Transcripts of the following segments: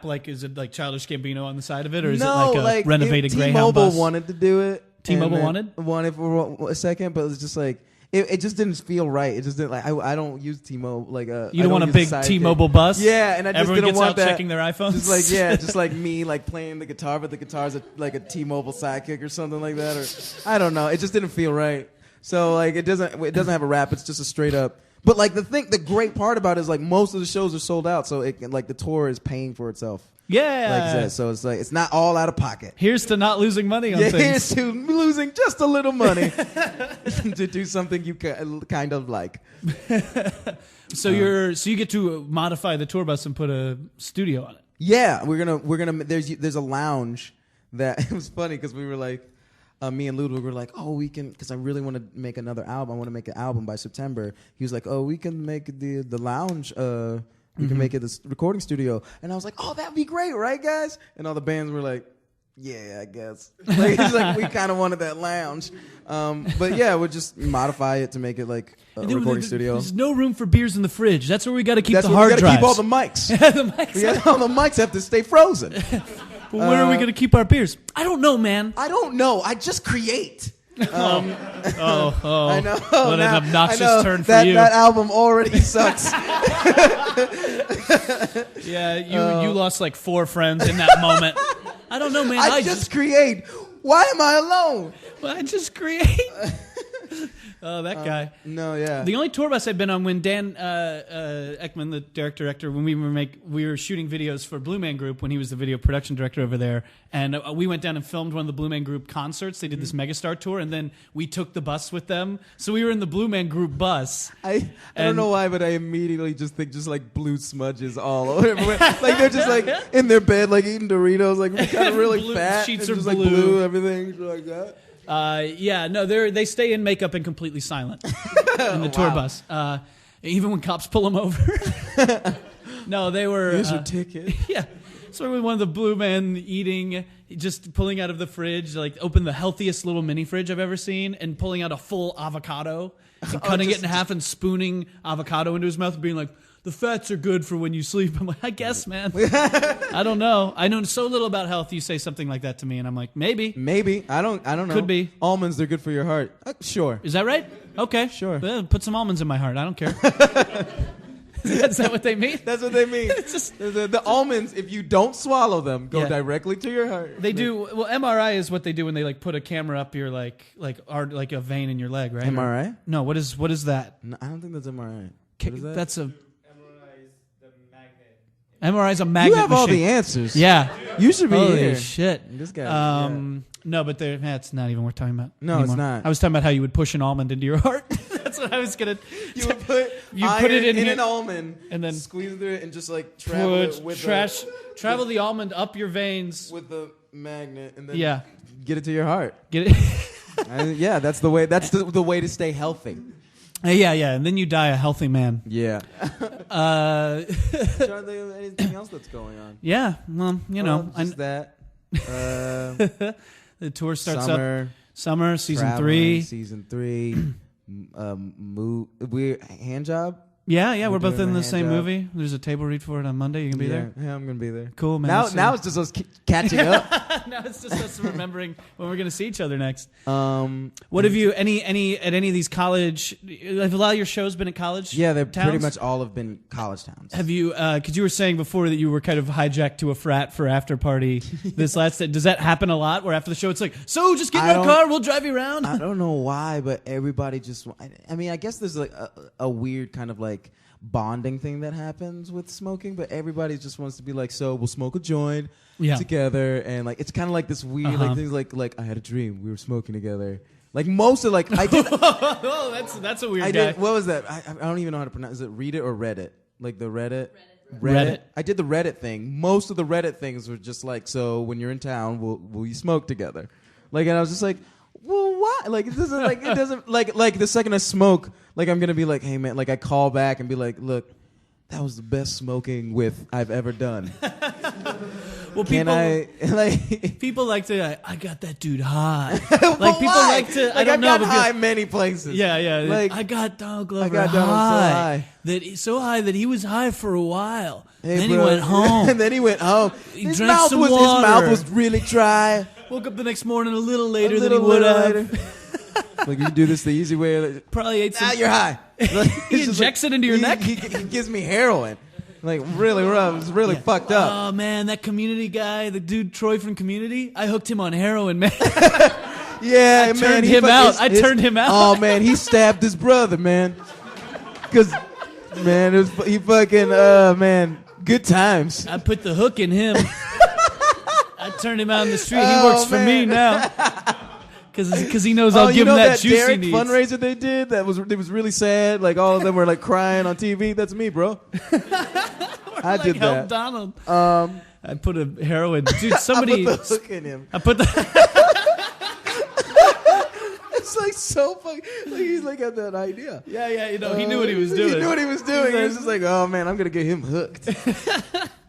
map? Like, is it like Childish Gambino on the side of it, or is no, it like a renovated Greyhound T-Mobile bus? wanted to do it. T-Mobile wanted for a second, but it was just like it just didn't feel right. It just didn't like I don't use T-Mobile like you don't want a big T-Mobile bus. Yeah, and I just Everyone didn't gets want out that. checking their iPhones. Just like me like playing the guitar, but the guitar's like a T-Mobile sidekick or something like that, or I don't know. It just didn't feel right. So like it doesn't have a rap. It's just a straight up. But like the great part about it is like most of the shows are sold out, so it like the tour is paying for itself. Yeah. Like that. So it's like it's not all out of pocket. Here's to not losing money on things. Here's to losing just a little money to do something you kind of like. So you get to modify the tour bus and put a studio on it. Yeah, we're gonna. There's a lounge that it was funny because we were like. Me and Ludwig were like, oh, we can, because I really want to make another album. I want to make an album by September. He was like, oh, we can make the lounge. We can make it this recording studio. And I was like, oh, that'd be great, right, guys? And all the bands were like, yeah, I guess. Like, it's like we kind of wanted that lounge. But yeah, we'll just modify it to make it like a recording studio. There's no room for beers in the fridge. That's where we got to keep the hard drives. That's where we got to keep all the mics. All the mics have to stay frozen. Well, where are we going to keep our beers? I don't know, man. I don't know. I just create. Oh. I know. What an obnoxious turn for you. That album already sucks. Yeah, you lost like 4 friends in that moment. I don't know, man. I just create. Why am I alone? Well, I just create. Oh, that guy. No, yeah. The only tour bus I've been on when Dan Ekman, the director, when we were shooting videos for Blue Man Group when he was the video production director over there, and we went down and filmed one of the Blue Man Group concerts. They did this Megastar tour, and then we took the bus with them. So we were in the Blue Man Group bus. I don't know why, but I immediately just think just like blue smudges all over. Like they're just like in their bed, like eating Doritos, like kind of really blue, fat. sheets and are just blue. Like blue, everything like that. Yeah, no, they stay in makeup and completely silent in the tour bus. Even when cops pull them over. No, they were. Here's your ticket. Yeah. So with one of the Blue Men eating, just pulling out of the fridge, like open the healthiest little mini fridge I've ever seen, and pulling out a full avocado and cutting it in half and spooning avocado into his mouth and being like, the fats are good for when you sleep. I'm like, I guess, man. I don't know. I know so little about health. You say something like that to me, and I'm like, maybe. Maybe. I don't know. Could be. Almonds, they're good for your heart. Sure. Is that right? Okay. Sure. Well, put some almonds in my heart. I don't care. Is that what they mean? That's what they mean. It's just the almonds, if you don't swallow them, go directly to your heart. They do. Well, MRI is what they do when they like put a camera up your like a vein in your leg, right? MRI? No. What is that? No, I don't think that's MRI. What is that? That's a. MRI is a magnet. You have all machine. the answers. Yeah. You should be Holy here. Shit. This guy. No, but that's not even worth talking about. No, anymore. it's not. I was talking about how you would push an almond into your heart. That's what I was gonna. You would put it in an almond and then squeeze through it and just like travel it with travel the almond up your veins with the magnet and then get it to your heart. Get it. Yeah, that's the way. That's the way to stay healthy. Yeah, and then you die a healthy man. Yeah. Trying to think of anything else that's going on. Yeah, well, just that. The tour starts Summer, Summer season traveling, 3. Season 3. We're hand job. Yeah, we're both in the same job. movie. There's a table read for it on Monday. You gonna be there? Yeah, I'm gonna be there. Cool, man. Now it's just us catching up. Now it's just us remembering when we're gonna see each other next. What have you at any of these college? Have a lot of your shows been at college? Yeah, they're towns? pretty much all have been college towns. Have you? Because you were saying before that you were kind of hijacked to a frat for after party. This last does that happen a lot? Where after the show it's like, so just get in our car, we'll drive you around. I don't know why, but everybody just. I mean, I guess there's like a weird kind of like bonding thing that happens with smoking, but everybody just wants to be like, so we'll smoke a joint together, and like it's kind of like this weird like things like I had a dream we were smoking together. Like most of like I did. Oh, that's a weird guy. What was that? I don't even know how to pronounce. Is it Reddit or Reddit? Like the Reddit. I did the Reddit thing. Most of the Reddit things were just like, so when you're in town, will you smoke together? Like, and I was just like, well, why? Like, it doesn't like the second I smoke, like I'm gonna be like, hey man, like I call back and be like, look, that was the best smoking whiff I've ever done. Well, people like to. I got that dude high. Like people why? like to. Like, I don't know. I've got high many places. Yeah. Like I got Donald Glover so high that he was high for a while. Hey, then bro. he went home. And then he went home. He His drank mouth some was water. really dry. Woke up the next morning a little later A than he little would later. have. Like, you do this the easy way. Probably ate some. You're high. He injects it into your neck? He gives me heroin. Like, really rough. It's really fucked up. Oh, man, that Community guy, the dude Troy from Community, I hooked him on heroin, man. Yeah, I man. turned him out. I turned him out. Oh, man, he stabbed his brother, man. Because, man, he fucking, man, good times. I put the hook in him. I turned him out in the street. He works for me now. Because he knows I'll give him that juice he Dierkes needs. fundraiser they did? It was really sad. Like, all of them were, like, crying on TV. That's me, bro. I did Help that. Donald. I put a heroin. Dude, somebody. I put the hook in him. I put the. It's like so funny. Like, he's like had that idea. Yeah, you know, he knew what he was doing. He knew what he was doing. He was just like, oh man, I'm gonna get him hooked.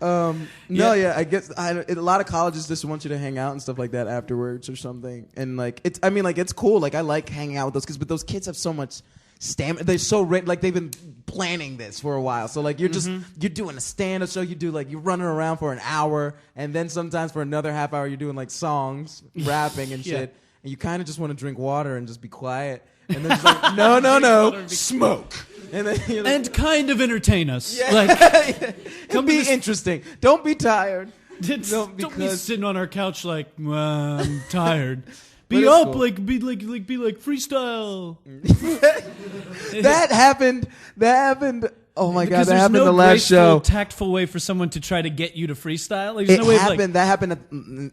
I guess a lot of colleges just want you to hang out and stuff like that afterwards or something. And like, it's cool. Like, I like hanging out with those kids, but those kids have so much stamina. They're so ready. Like, they've been planning this for a while. So like, you're doing a stand-up show. You're running around for an hour, and then sometimes for another half hour, you're doing like songs, rapping and shit. And you kind of just want to drink water and just be quiet. And then just like, no, smoke. And then you're like, And kind of entertain us. yeah. Like, Come be interesting. Don't be tired. don't be sitting on our couch like, I'm tired. But Be it's up, cool. like be like freestyle. That happened. Oh my Because god, that there's happened no the last graceful, show. tactful way for someone to try to get you to freestyle. Like, there's It no way happened. of, like, That happened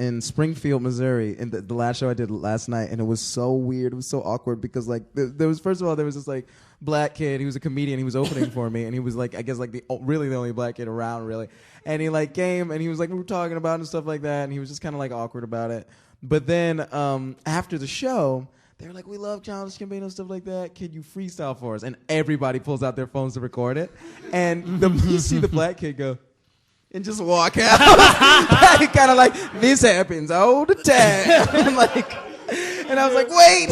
in Springfield, Missouri, in the last show I did last night, and it was so weird. It was so awkward because like there was this like black kid. He was a comedian. He was opening for me, and he was like, I guess like the only black kid around, really. And he like came and he was like, we were talking about it and stuff like that, and he was just kind of like awkward about it. But then after the show, they were like, we love Childish Gambino and stuff like that. Can you freestyle for us? And everybody pulls out their phones to record it. And you see the black kid go and just walk out. Kind of like, this happens all the time. And I was like, wait.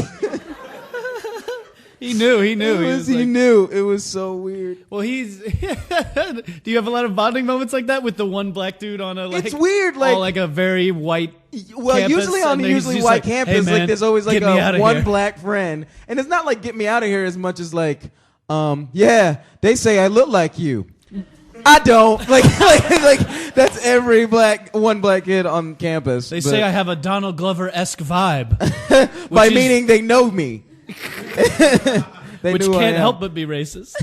he knew. He knew. It was so weird. Well, he's. Do you have a lot of bonding moments like that with the one black dude on a like? It's weird, like all like a very white. Well, campus, usually on and the he's usually just white like, campus, hey, man, like there's always like get me outta one here. black friend, and it's not like get me out of here as much as like, yeah, they say I look like you. I don't like that's every one black kid on campus. They say I have a Donald Glover-esque vibe, by meaning they know me. which can't help but be racist.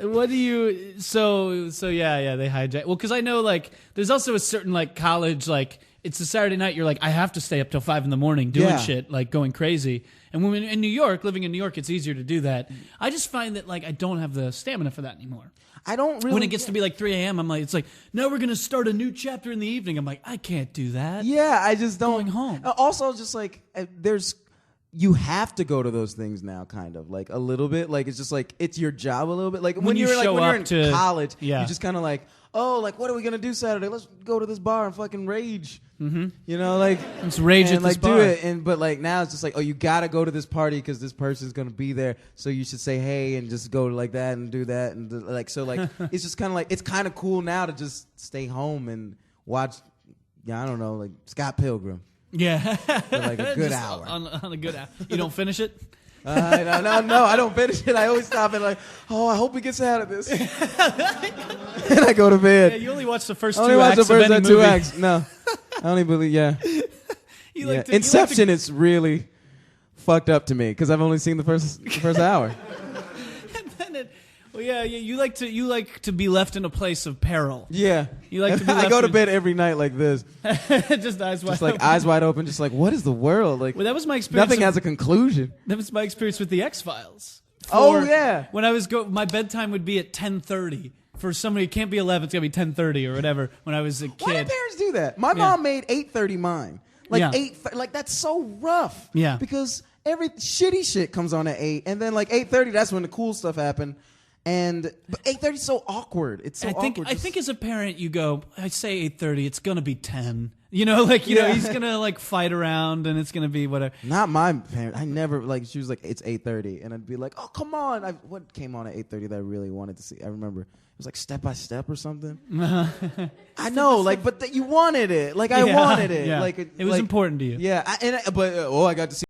What do you? So yeah. They hijack. Well, because I know like there's also a certain like college like it's a Saturday night. You're like I have to stay up till 5 a.m. doing shit like going crazy. And when in New York, living in New York, it's easier to do that. I just find that like I don't have the stamina for that anymore. I don't really. When it gets to be like 3 a.m., I'm like, it's like, now we're going to start a new chapter in the evening. I'm like, I can't do that. Yeah, I just don't. Going home. Also, just like you have to go to those things now, kind of like a little bit. Like it's just like it's your job a little bit. Like when you're in college, you just kind of like, oh, like what are we gonna do Saturday? Let's go to this bar and fucking rage. Mm-hmm. You know, like let's rage at this bar. Do it. But like now it's just like, oh, you gotta go to this party because this person's gonna be there. So you should say hey and just go like that and do that and like so like it's just kind of like it's kind of cool now to just stay home and watch. Yeah, I don't know, like Scott Pilgrim. Yeah, for like a good hour. On a good hour. You don't finish it? No, I don't finish it. I always stop and like, oh, I hope he gets out of this. And I go to bed. Yeah, you only watch the first two acts. Watch the first of any two movie. acts. No, I don't even believe. Yeah, Inception is really fucked up to me because I've only seen the first hour. And then you like to be left in a place of peril. Yeah, you like to be. Left I go to bed every night like this, just eyes wide, open. Eyes wide open, just like what is the world like? Well, that was my experience. Nothing has a conclusion. That was my experience with the X-Files. Oh yeah, when I was my bedtime would be at 10:30. For somebody, it can't be 11. It's gonna be 10:30 or whatever. When I was a kid, why do parents do that? My mom made 8:30 mine. Like 8, like that's so rough. Yeah, because every shitty shit comes on at 8, and then like 8:30, that's when the cool stuff happened. But 8:30 is so awkward. It's so awkward. I think as a parent, you go, I say 8:30, it's gonna be 10. You know, like you know, he's gonna like fight around, and it's gonna be whatever. Not my parent. I never like. She was like, it's 8:30, and I'd be like, oh come on. What came on at 8:30 that I really wanted to see? I remember was like Step by Step or something. I know, like, but you wanted it. Like I wanted it. Yeah. Like it was important to you. Yeah, I got to see